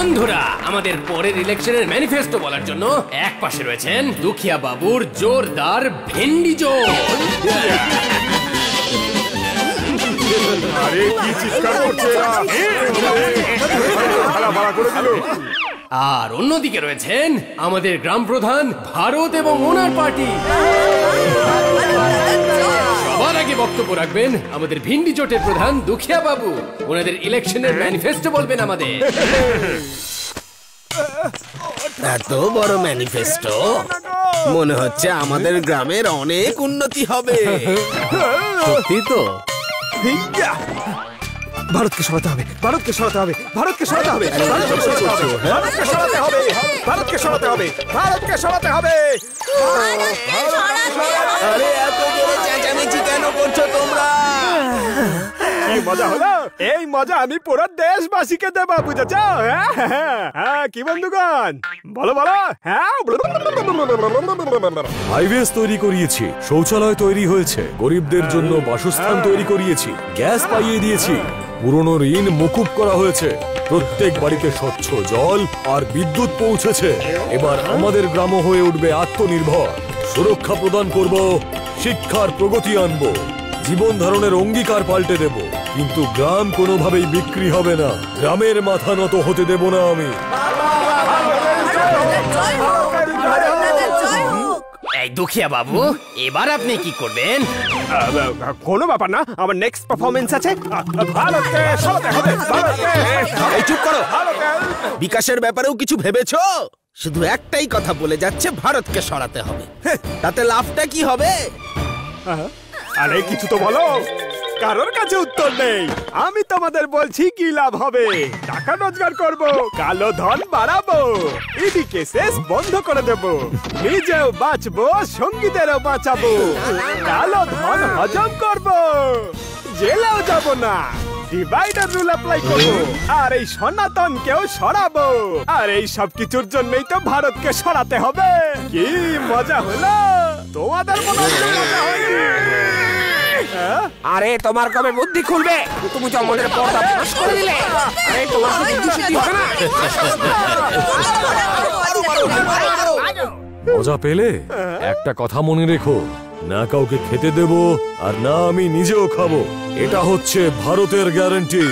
বন্ধুরা, আমাদের পরের ইলেকশনের ম্যানিফেস্টো বলার জন্য এক পাশে রয়েছেন দুখিয়া বাবুর জোরদার ভেন্ডি জোর। আরে কি চিৎকার করছে আর অন্যদিকে রয়েছেন আমাদের গ্রাম প্রধান ভারত এবং ওনার পার্টি। সবার আগে বক্তব্য রাখবেন আমাদের ভিন্ডি জোটের প্রধান দুখিয়া বাবু। ওনাদের ইলেকশনের ম্যানিফেস্টো বলবেন আমাদের। এত বড় ম্যানিফেস্টো, মনে হচ্ছে আমাদের গ্রামের অনেক উন্নতি হবে। সত্যি তো? ভারতকে সরাতে হবে, ভারতকে সরাতে হবে, ভারতকে সরাতে হবে, ভারতকে সরাতে হবে, ভারতকে সরাতে হবে, ভারতকে সরাতে হবে। আরে এত জোরে চেঁচামেচি কেন করছো তোমরা? কি মজা হলো! এই মজা আমি পুরো দেশবাসীকে দেবো, বুঝেছ? হ্যাঁ, কি বন্ধুগণ, বলো বলো। হ্যাঁ, হাইওয়েজ তৈরি করিয়েছি, শৌচালয় তৈরি হয়েছে, গরিবদের জন্য বাসস্থান তৈরি করিয়েছি, গ্যাস পাইয়ে দিয়েছি, পুরনো ঋণ মুকুব করা হয়েছে, প্রত্যেক বাড়িতে স্বচ্ছ জল আর বিদ্যুৎ পৌঁছেছে। এবার আমাদের গ্রাম হয়ে উঠবে আত্মনির্ভর। সুরক্ষা প্রদান করব, শিক্ষার প্রগতি আনব, জীবন ধারণের অঙ্গীকার পাল্টে দেব, কিন্তু গ্রাম কোনোভাবেই বিক্রি হবে না। গ্রামের মাথা নত হতে দেব না আমি। এই দুখিয়া বাবু, এবার আপনি কি করবেন? কোনো ব্যাপার না, আমার নেক্সট পারফরমেন্স আছে। ভারতকে সরাতে হবে, ভারতকে। এই চুপ করো। বিকাশের ব্যাপারেও কিছু ভেবেছো? শুধু একটাই কথা বলে যাচ্ছে, ভারতকে সরাতে হবে। তাতে লাভটা কি হবে? আরে কিছু তো বলো। কারোর কাছে উত্তর নেই। আমি তোমাদের বলছি কি লাভ হবে। টাকা রোজগার করব, কালো ধন বাড়াবো, ইডি কেসেস বন্ধ করে দেব, নিজেও বাঁচবো, সঙ্গীদেরও বাঁচাবো, কালো ধন হজম করব, জেলেও যাব না, ডিভাইডার রুল অ্যাপ্লাই করব, আর এই সনাতনকেও সরাবো। আর এই সব কিছুর জন্যই তো ভারতকে সরাতে হবে। কি মজা হলো! তোমাদের মনে হচ্ছে মজা হয়নি? আরে তোমার কবে বুদ্ধি খুলবে? তুমি তো আমাদের পর্দা ফাঁস করে দিলে। আরে তোমার তো বুদ্ধি শুদ্ধি হবে না। মজা পেলে? একটা কথা মনে রেখো, না কাউকে খেতে দেব আর না আমি নিজেও খাবো। এটা হচ্ছে ভারতের গ্যারান্টি।